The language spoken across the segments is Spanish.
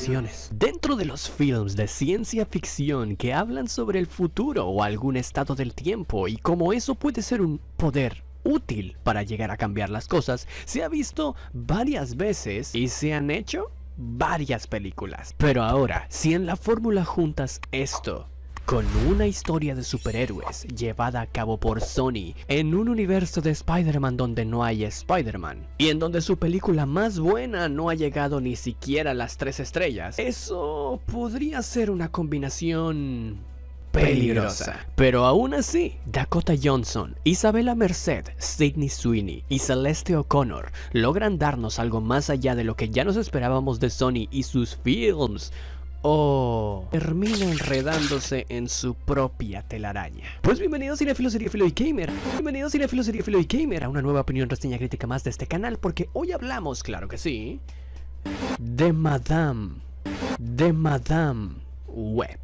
premoniciones. Dentro de los films de ciencia ficción que hablan sobre el futuro o algún estado del tiempo y cómo eso puede ser un poder útil para llegar a cambiar las cosas, se ha visto varias veces y se han hecho varias películas. Pero ahora, si en la fórmula juntas esto con una historia de superhéroes llevada a cabo por Sony en un universo de Spider-Man donde no hay Spider-Man y en donde su película más buena no ha llegado ni siquiera a las 3 estrellas, eso podría ser una combinación peligrosa. Pero aún así, Dakota Johnson, Isabella Merced, Sydney Sweeney y Celeste O'Connor logran darnos algo más allá de lo que ya nos esperábamos de Sony y sus films, o termina enredándose en su propia telaraña. Pues bienvenidos cinéfilo, seriéfilo y gamer. Bienvenidos cinéfilo, seriéfilo y gamer a una nueva opinión, reseña, crítica más de este canal, porque hoy hablamos, claro que sí, de Madame Web.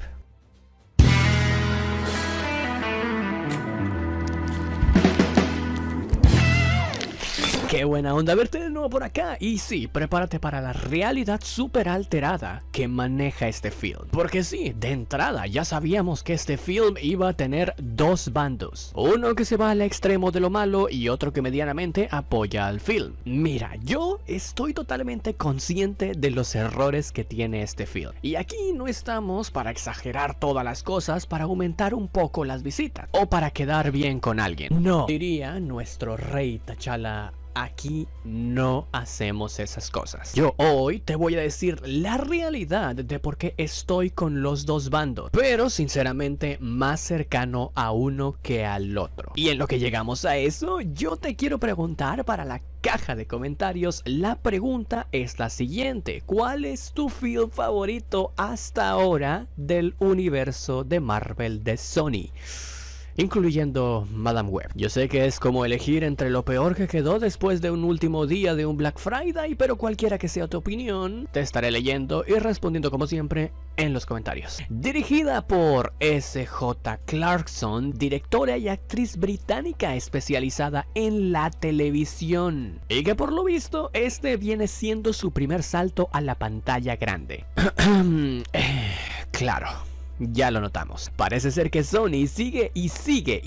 ¡Qué buena onda verte de nuevo por acá! Y sí, prepárate para la realidad súper alterada que maneja este film. Porque sí, de entrada ya sabíamos que este film iba a tener dos bandos. Uno que se va al extremo de lo malo y otro que medianamente apoya al film. Mira, yo estoy totalmente consciente de los errores que tiene este film. Y aquí no estamos para exagerar todas las cosas para aumentar un poco las visitas o para quedar bien con alguien. No, diría nuestro rey T'Challa. Aquí no hacemos esas cosas. Yo hoy te voy a decir la realidad de por qué estoy con los dos bandos, pero sinceramente más cercano a uno que al otro. Y en lo que llegamos a eso, yo te quiero preguntar para la caja de comentarios. La pregunta es la siguiente: ¿cuál es tu film favorito hasta ahora del universo de Marvel de Sony? Incluyendo Madame Web. Yo sé que es como elegir entre lo peor que quedó después de un último día de un Black Friday, pero cualquiera que sea tu opinión, te estaré leyendo y respondiendo como siempre en los comentarios. Dirigida por S.J. Clarkson, directora y actriz británica especializada en la televisión, y que por lo visto este viene siendo su primer salto a la pantalla grande. Claro. Ya lo notamos. Parece ser que Sony sigue y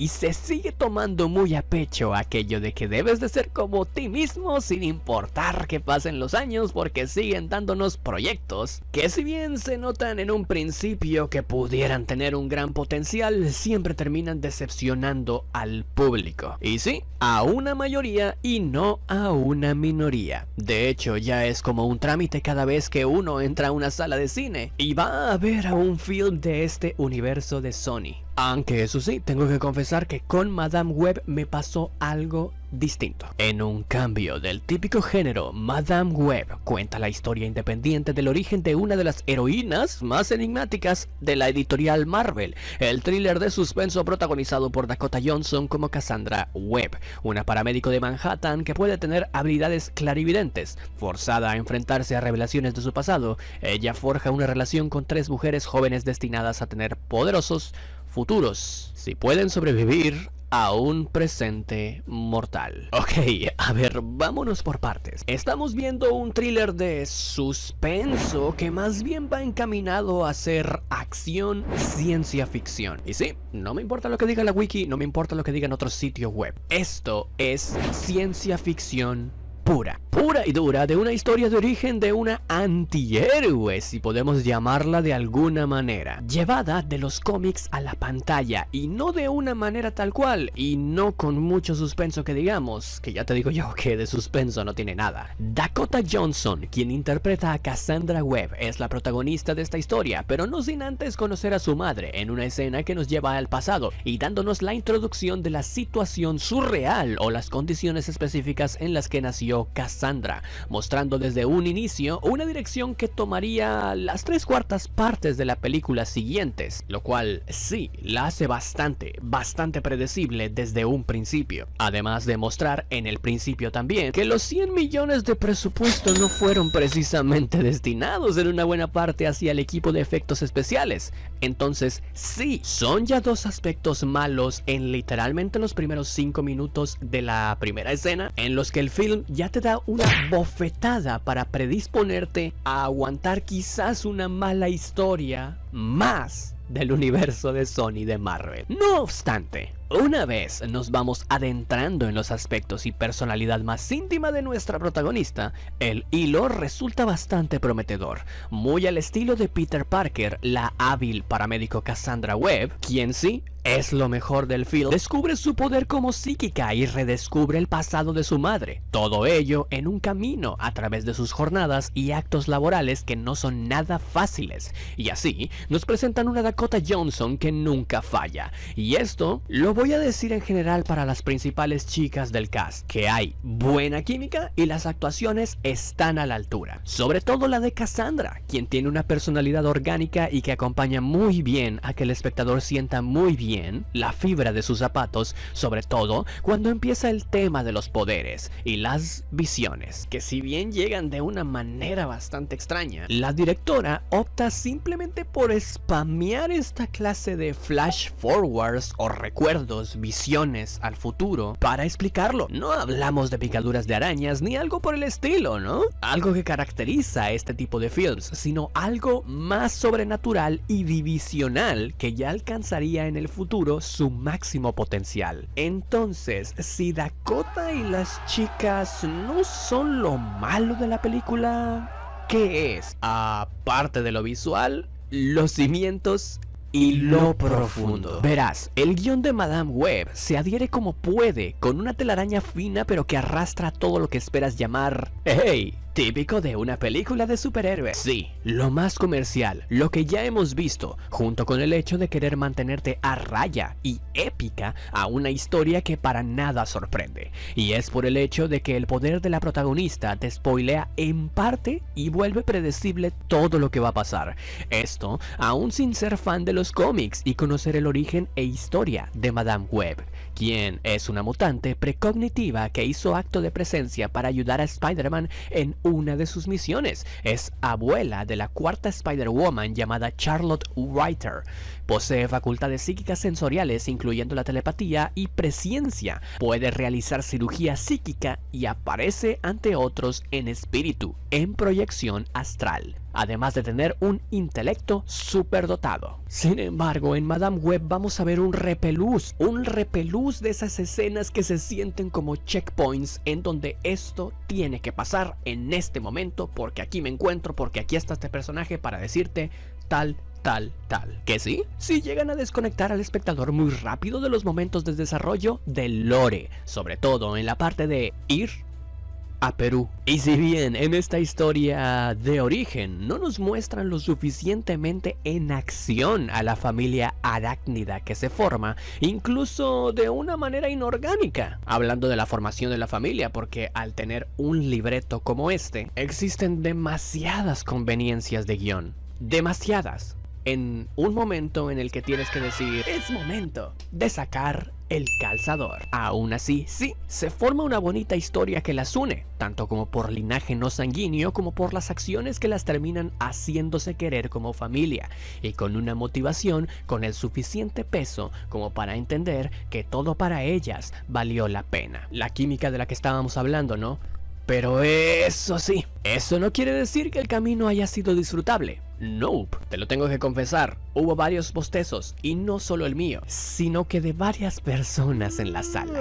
se sigue tomando muy a pecho aquello de que debes de ser como ti mismo sin importar que pasen los años, porque siguen dándonos proyectos que, si bien se notan en un principio que pudieran tener un gran potencial, siempre terminan decepcionando al público. Y sí, a una mayoría y no a una minoría. De hecho, ya es como un trámite cada vez que uno entra a una sala de cine y va a ver a un film de este universo de Sony. Aunque eso sí, tengo que confesar que con Madame Web me pasó algo distinto. En un cambio del típico género, Madame Web cuenta la historia independiente del origen de una de las heroínas más enigmáticas de la editorial Marvel, el thriller de suspenso protagonizado por Dakota Johnson como Cassandra Webb, una paramédico de Manhattan que puede tener habilidades clarividentes. Forzada a enfrentarse a revelaciones de su pasado, ella forja una relación con 3 mujeres jóvenes destinadas a tener poderosos futuros si pueden sobrevivir a un presente mortal. Ok, a ver, vámonos por partes. Estamos viendo un thriller de suspenso que más bien va encaminado a ser acción, ciencia ficción. Y sí, no me importa lo que diga la wiki, no me importa lo que digan otros sitios web. Esto es ciencia ficción pura y dura, de una historia de origen de una antihéroe, si podemos llamarla de alguna manera, llevada de los cómics a la pantalla, y no de una manera tal cual, y no con mucho suspenso que digamos, que ya te digo yo que de suspenso no tiene nada. Dakota Johnson, quien interpreta a Cassandra Webb, es la protagonista de esta historia, pero no sin antes conocer a su madre en una escena que nos lleva al pasado y dándonos la introducción de la situación surreal o las condiciones específicas en las que nació Cassandra, mostrando desde un inicio una dirección que tomaría las 3/4 partes de la película siguientes, lo cual sí, la hace bastante predecible desde un principio. Además de mostrar en el principio también que los 100 millones de presupuesto no fueron precisamente destinados en una buena parte hacia el equipo de efectos especiales. Entonces sí, son ya dos aspectos malos en literalmente los primeros 5 minutos de la primera escena, en los que el film ya te da una bofetada para predisponerte a aguantar quizás una mala historia más del universo de Sony de Marvel. No obstante, una vez nos vamos adentrando en los aspectos y personalidad más íntima de nuestra protagonista, el hilo resulta bastante prometedor, muy al estilo de Peter Parker, la hábil paramédico Cassandra Webb, quien sí es lo mejor del film, descubre su poder como psíquica y redescubre el pasado de su madre. Todo ello en un camino a través de sus jornadas y actos laborales que no son nada fáciles. Y así nos presentan una Dakota Johnson que nunca falla. Y esto lo voy a decir en general para las principales chicas del cast, que hay buena química y las actuaciones están a la altura. Sobre todo la de Cassandra, quien tiene una personalidad orgánica y que acompaña muy bien a que el espectador sienta muy bien la fibra de sus zapatos, sobre todo cuando empieza el tema de los poderes y las visiones, que si bien llegan de una manera bastante extraña, la directora opta simplemente por spamear esta clase de flash forwards o recuerdos, visiones al futuro para explicarlo. No hablamos de picaduras de arañas ni algo por el estilo, ¿no? Algo que caracteriza a este tipo de films, sino algo más sobrenatural y divisional que ya alcanzaría en el futuro su máximo potencial. Entonces, si Dakota y las chicas no son lo malo de la película, ¿qué es? Aparte de lo visual, los cimientos y lo profundo. Verás, el guión de Madame Web se adhiere como puede, con una telaraña fina pero que arrastra todo lo que esperas llamar ¡hey! Típico de una película de superhéroes. Sí, lo más comercial, lo que ya hemos visto, junto con el hecho de querer mantenerte a raya y épica a una historia que para nada sorprende. Y es por el hecho de que el poder de la protagonista te spoilea en parte y vuelve predecible todo lo que va a pasar. Esto, aún sin ser fan de los cómics y conocer el origen e historia de Madame Web, quien es una mutante precognitiva que hizo acto de presencia para ayudar a Spider-Man en una de sus misiones. Es abuela de la cuarta Spider-Woman llamada Charlotte Reiter. Posee facultades psíquicas sensoriales incluyendo la telepatía y presciencia. Puede realizar cirugía psíquica y aparece ante otros en espíritu, en proyección astral, además de tener un intelecto superdotado. Sin embargo, en Madame Web vamos a ver un repelús de esas escenas que se sienten como checkpoints en donde esto tiene que pasar en este momento, porque aquí me encuentro, porque aquí está este personaje para decirte tal. Que sí llegan a desconectar al espectador muy rápido de los momentos de desarrollo del lore, sobre todo en la parte de ir a Perú. Y si bien en esta historia de origen no nos muestran lo suficientemente en acción a la familia arácnida que se forma, incluso de una manera inorgánica, hablando de la formación de la familia, porque al tener un libreto como este, existen demasiadas conveniencias de guión, demasiadas, en un momento en el que tienes que decir, es momento de sacar el calzador. Aún así, sí, se forma una bonita historia que las une, tanto como por linaje no sanguíneo como por las acciones que las terminan haciéndose querer como familia, y con una motivación con el suficiente peso como para entender que todo para ellas valió la pena. La química de la que estábamos hablando, ¿no? Pero eso sí, eso no quiere decir que el camino haya sido disfrutable. Nope, te lo tengo que confesar, hubo varios bostezos, y no solo el mío, sino que de varias personas en la sala.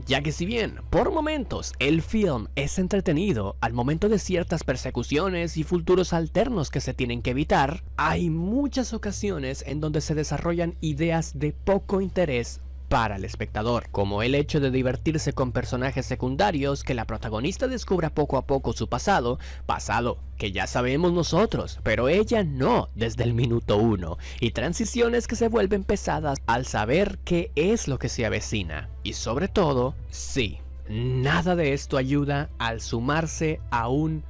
Ya que si bien, por momentos, el film es entretenido al momento de ciertas persecuciones y futuros alternos que se tienen que evitar, hay muchas ocasiones en donde se desarrollan ideas de poco interés para el espectador, como el hecho de divertirse con personajes secundarios, que la protagonista descubra poco a poco su pasado que ya sabemos nosotros, pero ella no desde el minuto 1, y transiciones que se vuelven pesadas al saber qué es lo que se avecina. Y sobre todo, sí, nada de esto ayuda al sumarse a un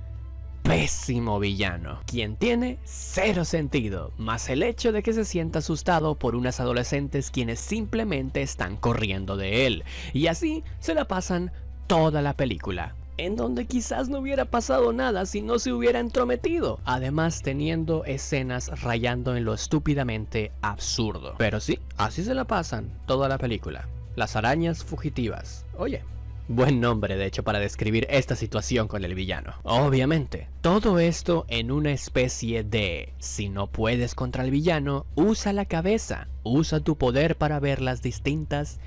pésimo villano, quien tiene cero sentido, más el hecho de que se sienta asustado por unas adolescentes quienes simplemente están corriendo de él, y así se la pasan toda la película, en donde quizás no hubiera pasado nada si no se hubiera entrometido, además teniendo escenas rayando en lo estúpidamente absurdo. Pero sí, así se la pasan toda la película. Las arañas fugitivas. Oye, Buen nombre, de hecho, para describir esta situación con el villano. Obviamente, todo esto en una especie de: si no puedes contra el villano, usa la cabeza, usa tu poder para ver las distintas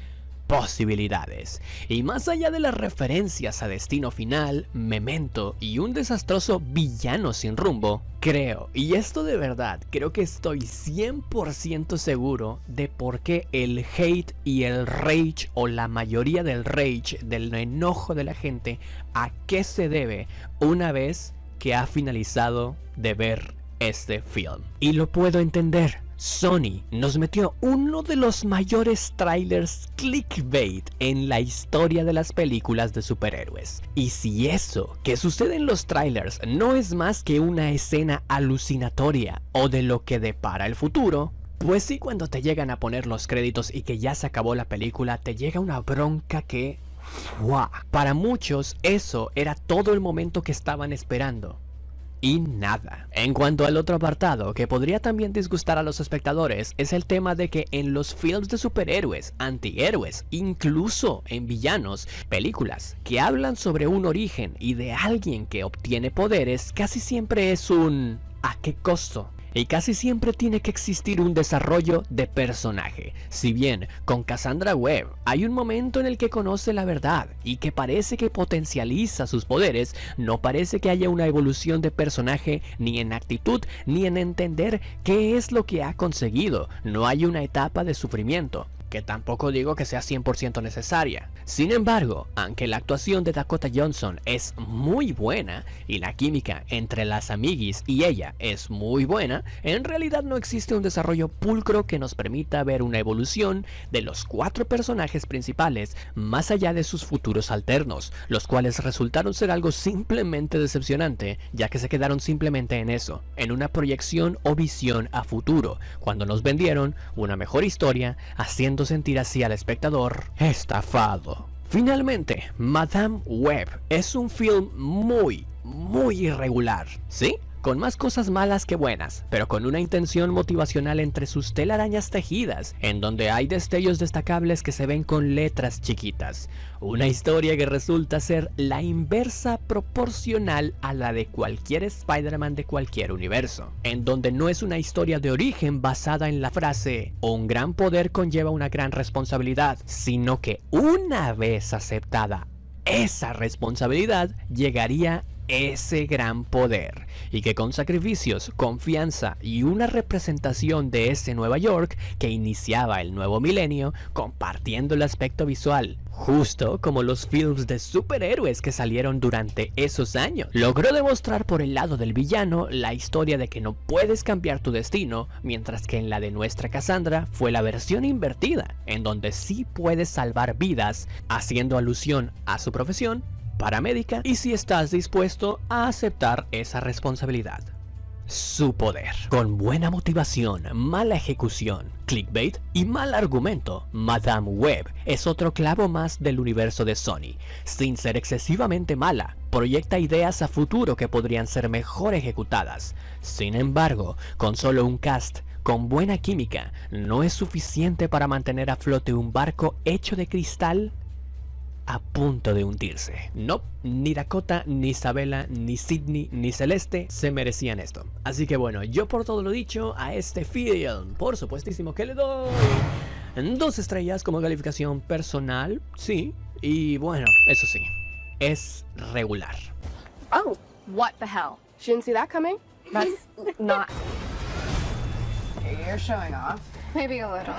posibilidades. Y más allá de las referencias a Destino Final, Memento y un desastroso villano sin rumbo, creo, y esto de verdad, creo que estoy 100% seguro de por qué el hate y el rage, o la mayoría del rage, del enojo de la gente, a qué se debe una vez que ha finalizado de ver este film. Y lo puedo entender. Sony nos metió uno de los mayores trailers clickbait en la historia de las películas de superhéroes. Y si eso que sucede en los trailers no es más que una escena alucinatoria o de lo que depara el futuro, pues sí, cuando te llegan a poner los créditos y que ya se acabó la película, te llega una bronca que... ¡fua! Para muchos eso era todo el momento que estaban esperando. Y nada. En cuanto al otro apartado, que podría también disgustar a los espectadores, es el tema de que en los films de superhéroes, antihéroes, incluso en villanos, películas que hablan sobre un origen y de alguien que obtiene poderes, casi siempre es un ¿a qué costo? Y casi siempre tiene que existir un desarrollo de personaje. Si bien con Cassandra Webb hay un momento en el que conoce la verdad y que parece que potencializa sus poderes, no parece que haya una evolución de personaje ni en actitud ni en entender qué es lo que ha conseguido. No hay una etapa de sufrimiento, que tampoco digo que sea 100% necesaria. Sin embargo, aunque la actuación de Dakota Johnson es muy buena y la química entre las amiguis y ella es muy buena, en realidad no existe un desarrollo pulcro que nos permita ver una evolución de los 4 personajes principales más allá de sus futuros alternos, los cuales resultaron ser algo simplemente decepcionante, ya que se quedaron simplemente en eso, en una proyección o visión a futuro, cuando nos vendieron una mejor historia, haciendo sentir así al espectador estafado. Finalmente, Madame Web es un film muy irregular, ¿sí? Con más cosas malas que buenas, pero con una intención motivacional entre sus telarañas tejidas, en donde hay destellos destacables que se ven con letras chiquitas. Una historia que resulta ser la inversa proporcional a la de cualquier Spider-Man de cualquier universo, en donde no es una historia de origen basada en la frase "un gran poder conlleva una gran responsabilidad", sino que una vez aceptada esa responsabilidad, llegaría ese gran poder, y que con sacrificios, confianza y una representación de ese Nueva York que iniciaba el nuevo milenio, compartiendo el aspecto visual, justo como los films de superhéroes que salieron durante esos años, logró demostrar por el lado del villano la historia de que no puedes cambiar tu destino, mientras que en la de nuestra Cassandra fue la versión invertida, en donde sí puedes salvar vidas, haciendo alusión a su profesión paramédica, y si estás dispuesto a aceptar esa responsabilidad. Su poder. Con buena motivación, mala ejecución, clickbait y mal argumento, Madame Web es otro clavo más del universo de Sony. Sin ser excesivamente mala, proyecta ideas a futuro que podrían ser mejor ejecutadas. Sin embargo, con solo un cast con buena química, no es suficiente para mantener a flote un barco hecho de cristal a punto de hundirse. No, ni Dakota, ni Isabela, ni Sydney, ni Celeste se merecían esto. Así que bueno, yo por todo lo dicho, a este film, por supuestísimo que le doy 2 estrellas como calificación personal, sí, y bueno, eso sí, es regular. Oh, what the hell? She didn't see that coming? That's not... You're showing off. Maybe a little.